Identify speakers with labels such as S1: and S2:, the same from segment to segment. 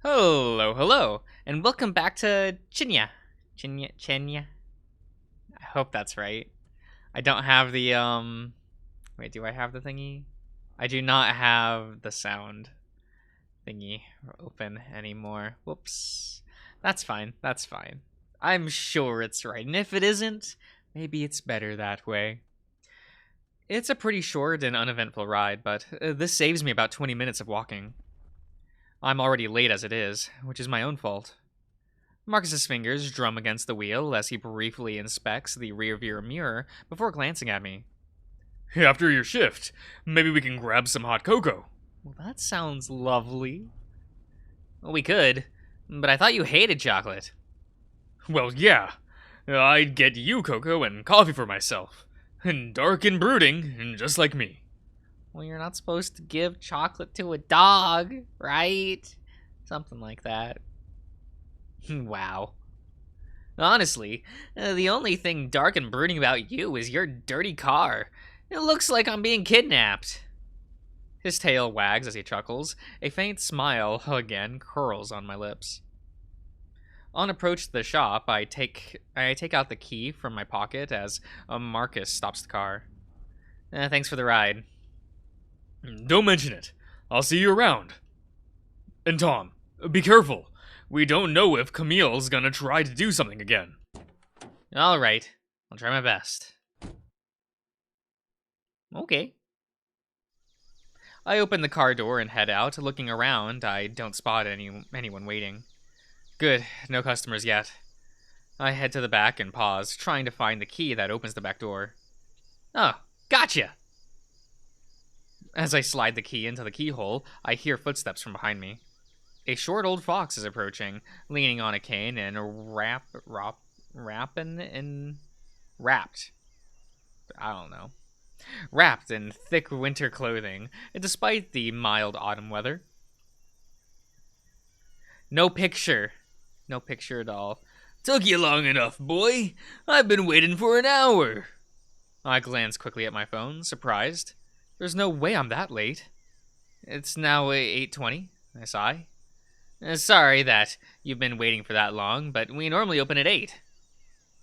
S1: Hello, hello, and welcome back to Cienie. Cienie. I hope that's right. I don't have the Wait, do I have the thingy? I do not have the sound thingy open anymore. Whoops. That's fine. That's fine. I'm sure it's right, and if it isn't, maybe it's better that way. It's a pretty short and uneventful ride, but this saves me about 20 minutes of walking. I'm already late as it is, which is my own fault. Marcus's fingers drum against the wheel as he briefly inspects the rearview mirror before glancing at me.
S2: After your shift, maybe we can grab some hot cocoa.
S1: Well, that sounds lovely. Well, we could, but I thought you hated chocolate.
S2: Well, yeah. I'd get you cocoa and coffee for myself. And dark and brooding, just like me.
S1: Well, you're not supposed to give chocolate to a dog, right? Something like that. Wow. Honestly, the only thing dark and brooding about you is your dirty car. It looks like I'm being kidnapped. His tail wags as he chuckles. A faint smile again curls on my lips. On approach to the shop, I take out the key from my pocket as Marcus stops the car. Thanks for the ride.
S2: Don't mention it. I'll see you around. And Tom, be careful. We don't know if Camille's gonna try to do something again.
S1: All right, I'll try my best. Okay. I open the car door and head out. Looking around, I don't spot anyone waiting. Good, no customers yet. I head to the back and pause, trying to find the key that opens the back door. Oh, gotcha! As I slide the key into the keyhole, I hear footsteps from behind me. A short old fox is approaching, leaning on a cane and wrapped. I don't know. Wrapped in thick winter clothing, despite the mild autumn weather. No picture. No picture at all.
S2: Took you long enough, boy. I've been waiting for an hour.
S1: I glance quickly at my phone, surprised. There's no way I'm that late. It's now 8:20, I sigh. Sorry that you've been waiting for that long, but we normally open at 8.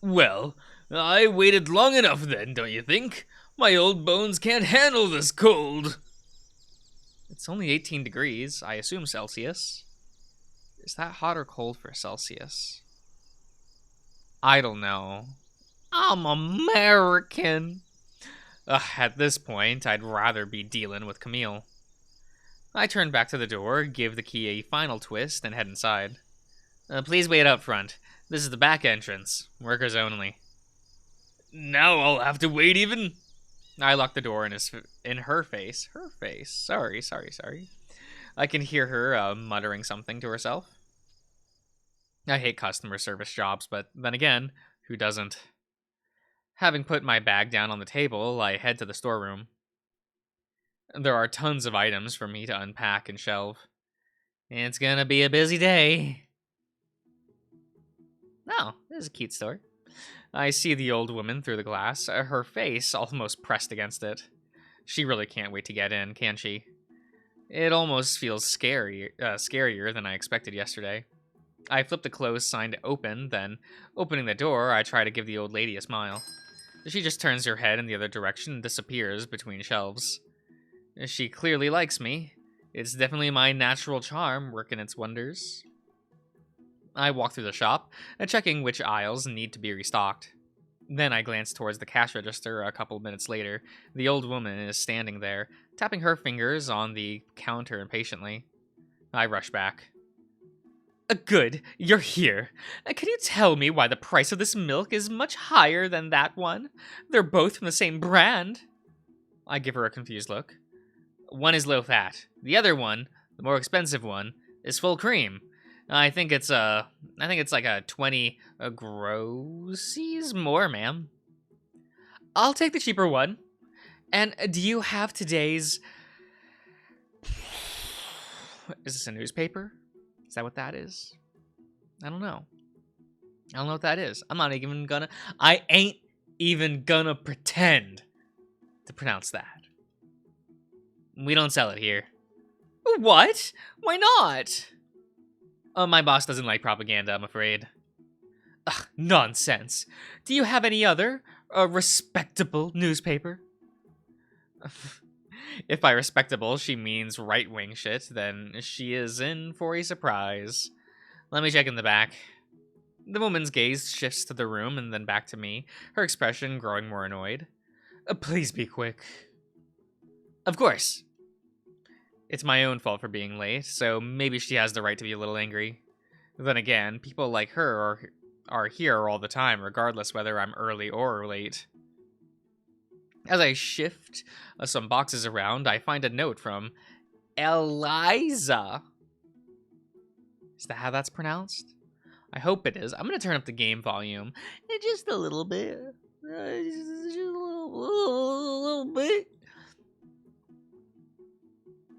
S2: Well, I waited long enough then, don't you think? My old bones can't handle this cold.
S1: It's only 18 degrees, I assume Celsius. Is that hot or cold for Celsius? I don't know. I'm American. At this point, I'd rather be dealing with Camille. I turn back to the door, give the key a final twist, and head inside. Please wait out front. This is the back entrance. Workers only.
S2: Now I'll have to wait even.
S1: I lock the door in her face. Her face. Sorry. I can hear her muttering something to herself. I hate customer service jobs, but then again, who doesn't? Having put my bag down on the table, I head to the storeroom. There are tons of items for me to unpack and shelve. It's gonna be a busy day. Oh, this is a cute store. I see the old woman through the glass, her face almost pressed against it. She really can't wait to get in, can she? It almost feels scarier than I expected yesterday. I flip the closed sign to open, then, opening the door, I try to give the old lady a smile. She just turns her head in the other direction and disappears between shelves. She clearly likes me. It's definitely my natural charm working its wonders. I walk through the shop, checking which aisles need to be restocked. Then I glance towards the cash register a couple minutes later. The old woman is standing there, tapping her fingers on the counter impatiently. I rush back. Good, you're here. Can you tell me why the price of this milk is much higher than that one? They're both from the same brand. I give her a confused look. One is low fat. The other one, the more expensive one, is full cream. I think it's like a 20 grossies more, ma'am. I'll take the cheaper one. And do you have today's... Is this a newspaper? Is that what that is? I don't know. I don't know what that is. I ain't even gonna pretend to pronounce that. We don't sell it here. What? Why not? My boss doesn't like propaganda, I'm afraid. Ugh, nonsense. Do you have any other, respectable newspaper? If by respectable she means right-wing shit, then she is in for a surprise. Let me check in the back. The woman's gaze shifts to the room and then back to me, her expression growing more annoyed. Please be quick. Of course. It's my own fault for being late, so maybe she has the right to be a little angry. Then again, people like her are here all the time, regardless whether I'm early or late. As I shift some boxes around, I find a note from Eliza. Is that how that's pronounced? I hope it is. I'm going to turn up the game volume just a little bit. Just a little bit.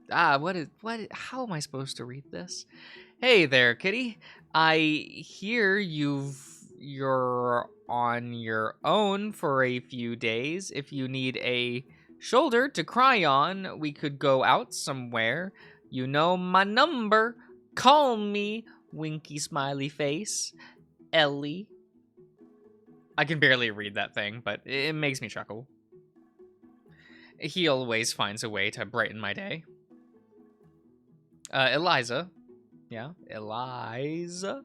S1: How am I supposed to read this? Hey there, kitty. I hear you're on your own for a few days. If you need a shoulder to cry on, we could go out somewhere. You know my number. Call me, winky smiley face. Ellie. I can barely read that thing, but it makes me chuckle. He always finds a way to brighten my day. Eliza. Yeah, Eliza.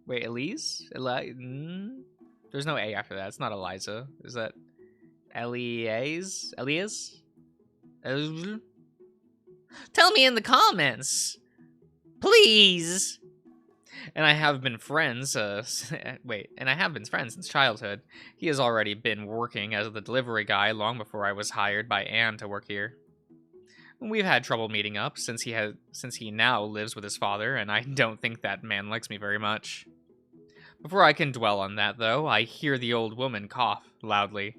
S1: Wait, Elise? There's no A after that. It's not Eliza. Is that Elias? Elias? Tell me in the comments, please. And I have been friends. And I have been friends since childhood. He has already been working as the delivery guy long before I was hired by Anne to work here. We've had trouble meeting up since he now lives with his father, and I don't think that man likes me very much. Before I can dwell on that, though, I hear the old woman cough loudly.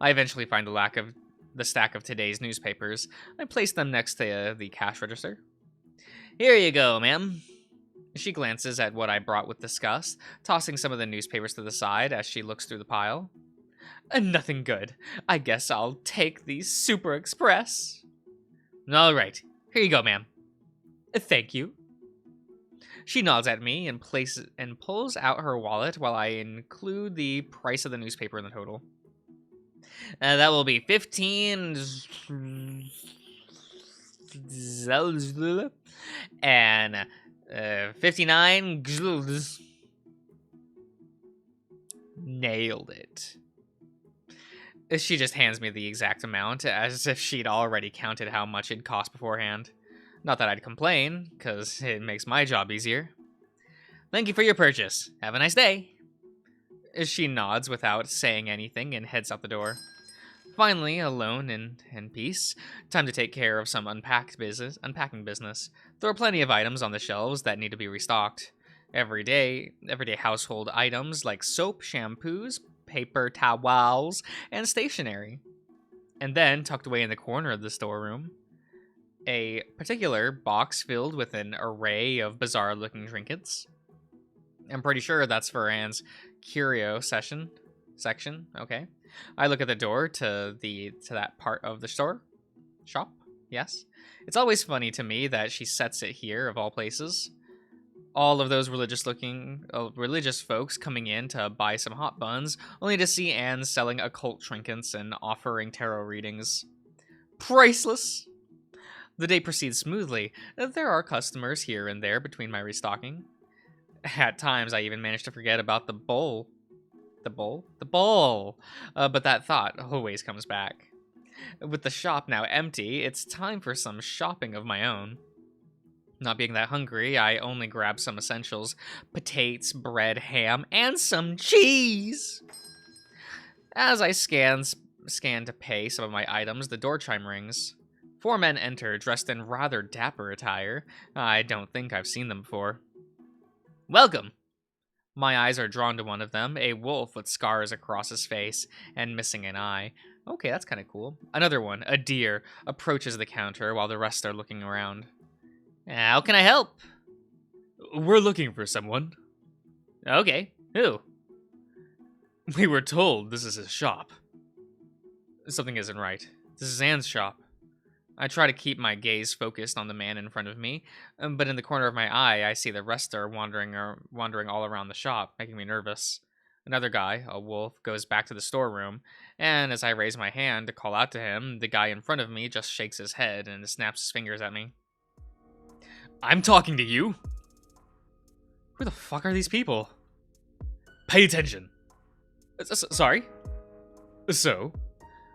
S1: I eventually find the stack of today's newspapers. I place them next to the cash register. Here you go, ma'am. She glances at what I brought with disgust, tossing some of the newspapers to the side as she looks through the pile. Nothing good. I guess I'll take the Super Express. All right, here you go, ma'am. Thank you. She nods at me and pulls out her wallet while I include the price of the newspaper in the total. That will be 15 and 59. Nailed it. She just hands me the exact amount, as if she'd already counted how much it'd cost beforehand. Not that I'd complain, because it makes my job easier. Thank you for your purchase. Have a nice day. She nods without saying anything and heads out the door. Finally, alone and in peace, time to take care of some unpacking business. There are plenty of items on the shelves that need to be restocked. Everyday household items like soap, shampoos, paper towels, and stationery. And then, tucked away in the corner of the storeroom, a particular box filled with an array of bizarre-looking trinkets. I'm pretty sure that's for Anne's curio section. Okay. I look at the door to that part of the shop. Yes. It's always funny to me that she sets it here of all places. All of those religious folks coming in to buy some hot buns, only to see Anne selling occult trinkets and offering tarot readings. Priceless! The day proceeds smoothly. There are customers here and there between my restocking. At times, I even manage to forget about the bowl. The bowl! But that thought always comes back. With the shop now empty, it's time for some shopping of my own. Not being that hungry, I only grab some essentials: potatoes, bread, ham, and some cheese! As I scan to pay some of my items, the door chime rings. 4 men enter, dressed in rather dapper attire. I don't think I've seen them before. Welcome! My eyes are drawn to one of them, a wolf with scars across his face and missing an eye. Okay, that's kind of cool. Another one, a deer, approaches the counter while the rest are looking around. How can I help?
S2: We're looking for someone.
S1: Okay, who?
S2: We were told this is his shop.
S1: Something isn't right. This is Anne's shop. I try to keep my gaze focused on the man in front of me, but in the corner of my eye, I see the rest are wandering all around the shop, making me nervous. Another guy, a wolf, goes back to the storeroom, and as I raise my hand to call out to him, the guy in front of me just shakes his head and snaps his fingers at me.
S2: I'm talking to you.
S1: Who the fuck are these people?
S2: Pay attention.
S1: Sorry?
S2: So,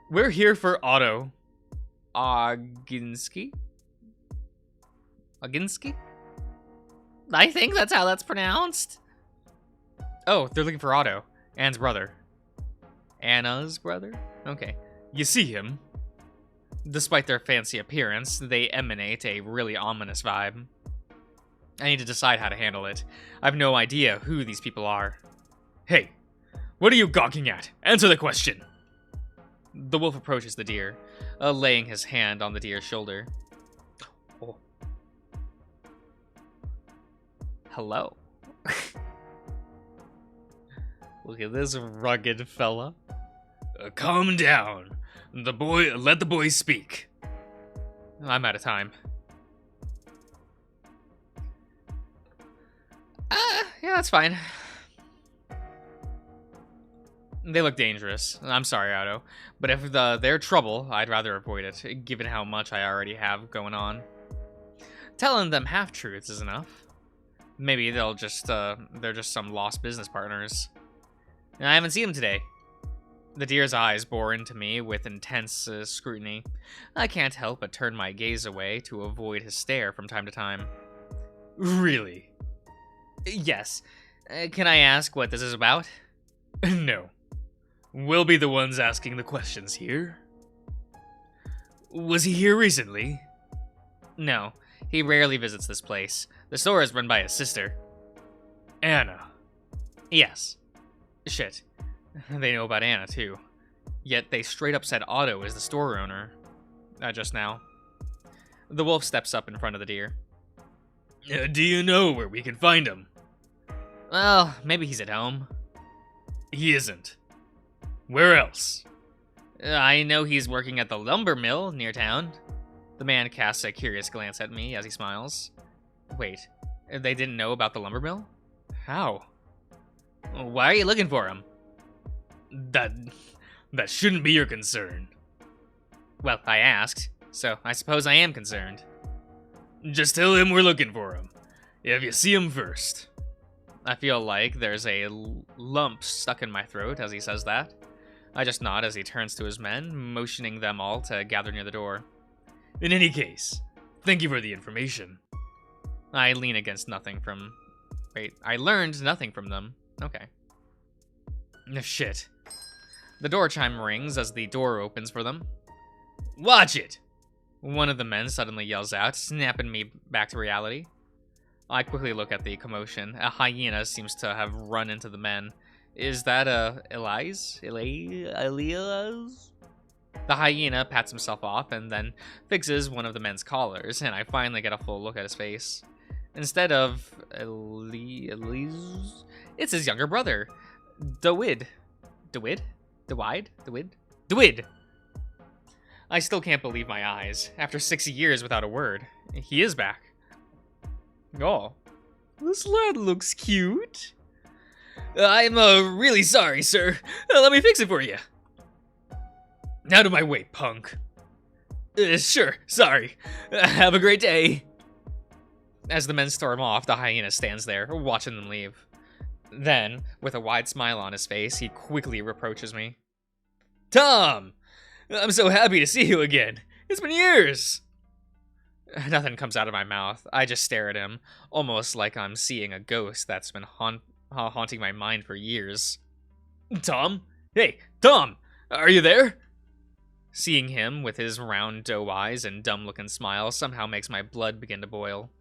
S2: we're here for Otto.
S1: Oginski? Oginski? I think that's how that's pronounced. Oh, they're looking for Otto. Anne's brother. Anna's brother? Okay.
S2: You see him?
S1: Despite their fancy appearance, they emanate a really ominous vibe. I need to decide how to handle it. I have no idea who these people are.
S2: Hey, what are you gawking at? Answer the question.
S1: The wolf approaches the deer, laying his hand on the deer's shoulder. Oh. Hello. Look at this rugged fella.
S2: Calm down. Let the boy speak.
S1: I'm out of time. Yeah, that's fine. They look dangerous. I'm sorry, Otto. But if they're trouble, I'd rather avoid it, given how much I already have going on. Telling them half-truths is enough. Maybe they're just some lost business partners. I haven't seen them today. The deer's eyes bore into me with intense scrutiny. I can't help but turn my gaze away to avoid his stare from time to time.
S2: Really?
S1: Yes. Can I ask what this is about?
S2: No. We'll be the ones asking the questions here. Was he here recently?
S1: No. He rarely visits this place. The store is run by his sister.
S2: Anna.
S1: Yes. Shit. They know about Anna, too. Yet they straight up said Otto is the store owner. Just now. The wolf steps up in front of the deer.
S2: Do you know where we can find him?
S1: Well, maybe he's at home.
S2: He isn't. Where else?
S1: I know he's working at the lumber mill near town. The man casts a curious glance at me as he smiles. Wait, they didn't know about the lumber mill? How? Why are you looking for him?
S2: That shouldn't be your concern.
S1: Well, I asked, so I suppose I am concerned.
S2: Just tell him we're looking for him. If you see him first.
S1: I feel like there's a lump stuck in my throat as he says that. I just nod as he turns to his men, motioning them all to gather near the door.
S2: In any case, thank you for the information.
S1: I lean against nothing from... Wait, I learned nothing from them. Okay. Shit. The door chime rings as the door opens for them.
S2: Watch it!
S1: One of the men suddenly yells out, snapping me back to reality. I quickly look at the commotion. A hyena seems to have run into the men. Is that Elias? Elias? The hyena pats himself off and then fixes one of the men's collars, and I finally get a full look at his face. Instead of Elias, it's his younger brother, Dwid. Dwid! I still can't believe my eyes. After 6 years without a word, he is back. Oh, this lad looks cute.
S2: I'm really sorry, sir. Let me fix it for you. Out of my way, punk. Sure, sorry. Have a great day.
S1: As the men storm off, the hyena stands there, watching them leave. Then, with a wide smile on his face, he quickly reproaches me.
S2: Tom! I'm so happy to see you again. It's been years.
S1: Nothing comes out of my mouth. I just stare at him, almost like I'm seeing a ghost that's been haunting my mind for years.
S2: Tom? Hey, Tom! Are you there?
S1: Seeing him with his round doe eyes and dumb-looking smile somehow makes my blood begin to boil.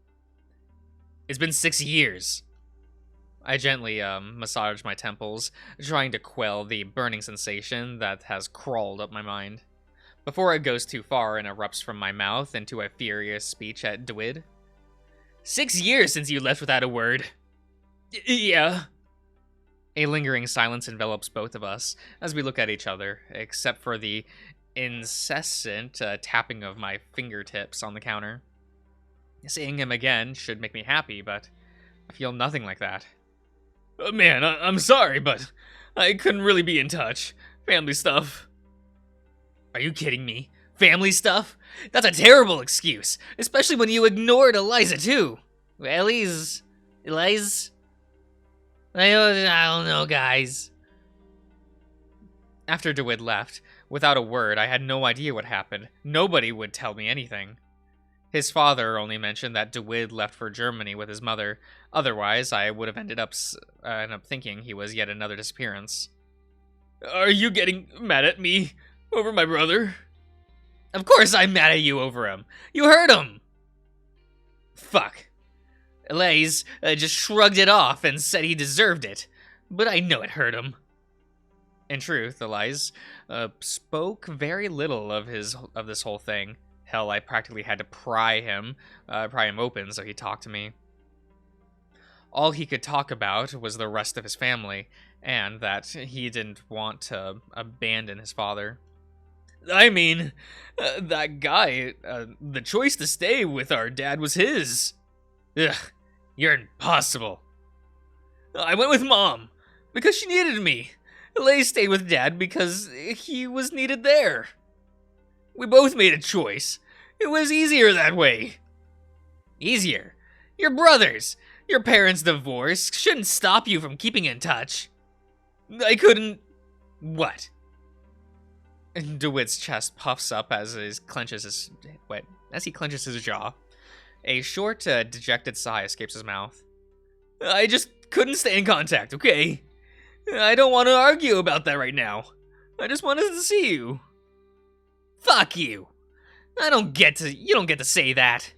S2: It's been 6 years.
S1: I gently massage my temples, trying to quell the burning sensation that has crawled up my mind. Before it goes too far and erupts from my mouth into a furious speech at Dwid.
S2: 6 years since you left without a word. Yeah.
S1: A lingering silence envelops both of us as we look at each other, except for the incessant tapping of my fingertips on the counter. Seeing him again should make me happy, but I feel nothing like that.
S2: Man, I'm sorry, but I couldn't really be in touch. Family stuff.
S1: Are you kidding me? Family stuff? That's a terrible excuse, especially when you ignored Eliza too. Eliza? I don't know, guys. After Dwid left, without a word, I had no idea what happened. Nobody would tell me anything. His father only mentioned that Dwid left for Germany with his mother. Otherwise, I would have ended up thinking he was yet another disappearance.
S2: Are you getting mad at me over my brother?
S1: Of course I'm mad at you over him. You hurt him. Fuck. Elias just shrugged it off and said he deserved it. But I know it hurt him. In truth, Elias spoke very little of this whole thing. Hell, I practically had to pry him open so he talked to me. All he could talk about was the rest of his family, and that he didn't want to abandon his father.
S2: I mean, that guy, the choice to stay with our dad was his.
S1: Ugh, you're impossible.
S2: I went with Mom, because she needed me. Lay stayed with Dad because he was needed there. We both made a choice. It was easier that way.
S1: Easier? You're brothers. Your parents' divorce shouldn't stop you from keeping in touch.
S2: I couldn't...
S1: What? DeWitt's chest puffs up as he clenches his jaw. A short, dejected sigh escapes his mouth.
S2: I just couldn't stay in contact, okay? I don't want to argue about that right now. I just wanted to see you.
S1: Fuck you. You don't get to say that.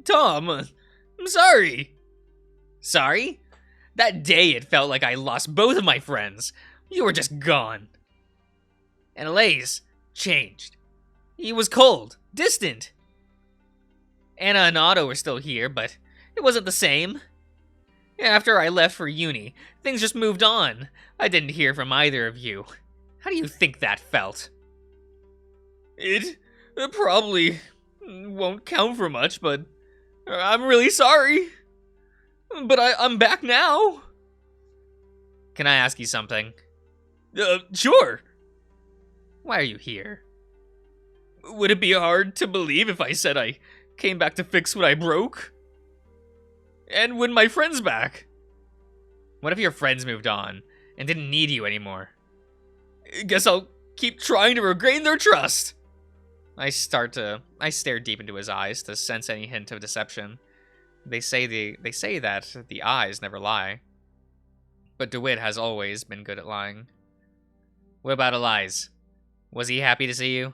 S2: Tom, I'm sorry.
S1: Sorry? That day it felt like I lost both of my friends. You were just gone. And Elias changed. He was cold, distant. Anna and Otto were still here, but it wasn't the same. After I left for uni, things just moved on. I didn't hear from either of you. How do you think that felt?
S2: It probably won't count for much, but I'm really sorry. But I'm back now.
S1: Can I ask you something?
S2: Sure.
S1: Why are you here?
S2: Would it be hard to believe if I said I came back to fix what I broke? And win my friends back?
S1: What if your friends moved on and didn't need you anymore?
S2: Guess I'll keep trying to regain their trust.
S1: I stare deep into his eyes to sense any hint of deception. They say that the eyes never lie. But DeWitt has always been good at lying. What about Elias? Was he happy to see you?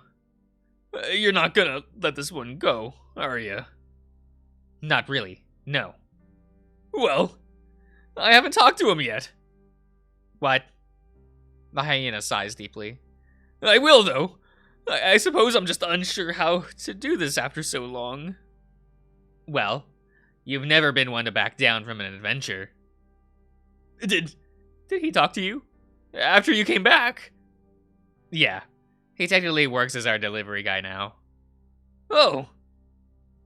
S2: You're not gonna let this one go, are you?
S1: Not really, no.
S2: Well, I haven't talked to him yet.
S1: What? The hyena sighs deeply.
S2: I will, though. I suppose I'm just unsure how to do this after so long.
S1: Well, you've never been one to back down from an adventure.
S2: Did he talk to you? After you came back?
S1: Yeah. He technically works as our delivery guy now.
S2: Oh.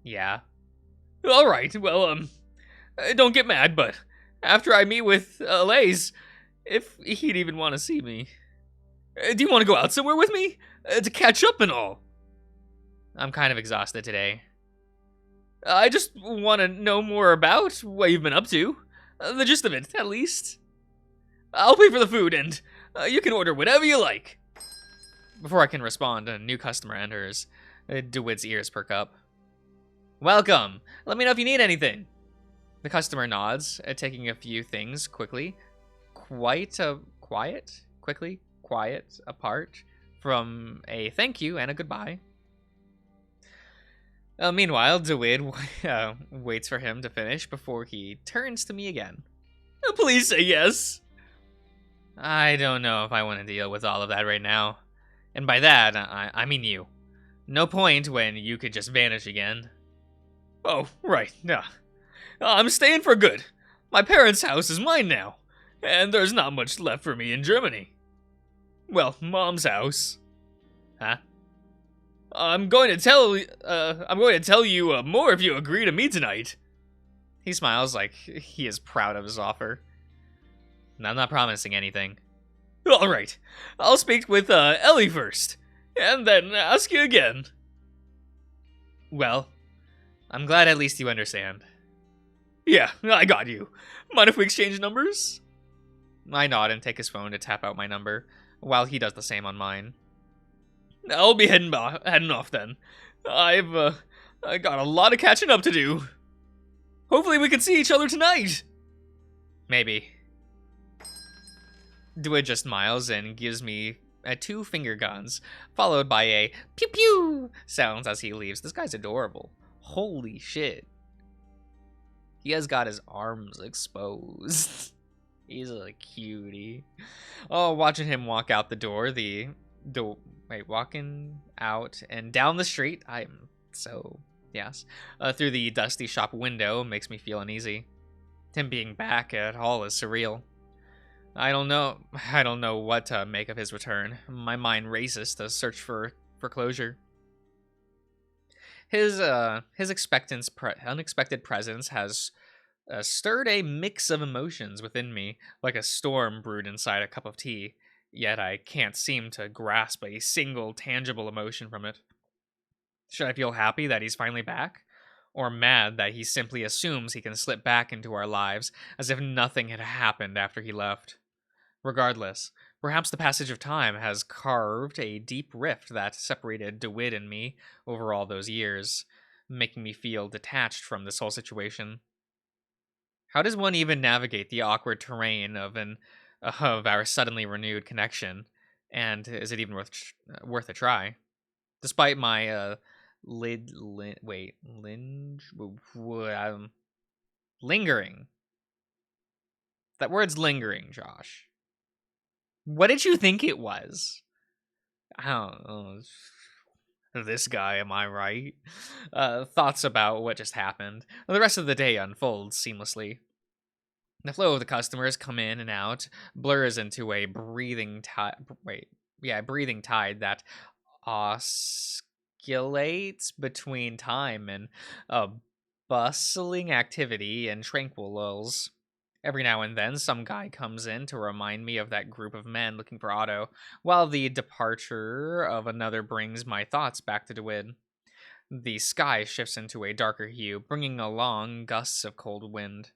S1: Yeah.
S2: Alright, well, don't get mad, but after I meet with Lays, if he'd even want to see me. Do you want to go out somewhere with me? To catch up and all?
S1: I'm kind of exhausted today.
S2: I just want to know more about what you've been up to. The gist of it, at least. I'll pay for the food, and you can order whatever you like.
S1: Before I can respond, a new customer enters. DeWitt's ears perk up. Welcome! Let me know if you need anything. The customer nods, taking a few things quiet apart from a thank you and a goodbye. Meanwhile, DeWitt waits for him to finish before he turns to me again.
S2: Please say yes.
S1: I don't know if I want to deal with all of that right now. And by that, I mean you. No point when you could just vanish again.
S2: Oh, right. I'm staying for good. My parents' house is mine now, and there's not much left for me in Germany. Well, Mom's house. Huh? I'm going to tell you more if you agree to meet tonight.
S1: He smiles like he is proud of his offer. I'm not promising anything.
S2: All right, I'll speak with Ellie first, and then ask you again.
S1: Well, I'm glad at least you understand.
S2: Yeah, I got you. Mind if we exchange numbers?
S1: I nod and take his phone to tap out my number, while he does the same on mine.
S2: I'll be heading off then. I got a lot of catching up to do. Hopefully we can see each other tonight.
S1: Maybe. Dwid just smiles and gives me 2 finger guns, followed by a pew pew sounds as he leaves. This guy's adorable. Holy shit. He has got his arms exposed. He's a cutie. Oh, watching him walk out the door, walking out and down the street. I'm so, yes. Through the dusty shop window makes me feel uneasy. Him being back at all is surreal. I don't know what to make of his return. My mind races to search for closure. His unexpected presence has stirred a mix of emotions within me, like a storm brewed inside a cup of tea, yet I can't seem to grasp a single tangible emotion from it. Should I feel happy that he's finally back? Or mad that he simply assumes he can slip back into our lives as if nothing had happened after he left? Regardless, perhaps the passage of time has carved a deep rift that separated Dwid and me over all those years, making me feel detached from this whole situation. How does one even navigate the awkward terrain of our suddenly renewed connection? And is it even worth a try? Despite my lingering. That word's lingering, Josh. What did you think it was? I don't know. This guy, am I right? Thoughts about what just happened. The rest of the day unfolds seamlessly. The flow of the customers come in and out blurs into a breathing tide that oscillates between time and bustling activity and tranquil lulls. Every now and then, some guy comes in to remind me of that group of men looking for Otto, while the departure of another brings my thoughts back to Dwid. The sky shifts into a darker hue, bringing along gusts of cold wind.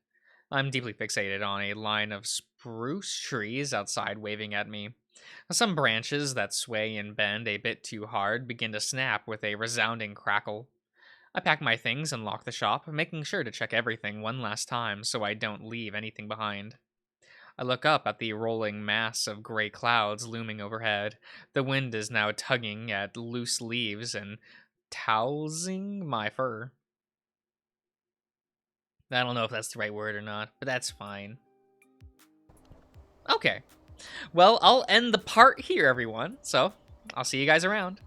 S1: I'm deeply fixated on a line of spruce trees outside waving at me. Some branches that sway and bend a bit too hard begin to snap with a resounding crackle. I pack my things and lock the shop, making sure to check everything one last time so I don't leave anything behind. I look up at the rolling mass of gray clouds looming overhead. The wind is now tugging at loose leaves and tousling my fur. I don't know if that's the right word or not, but that's fine. Okay. Well, I'll end the part here, everyone. So, I'll see you guys around.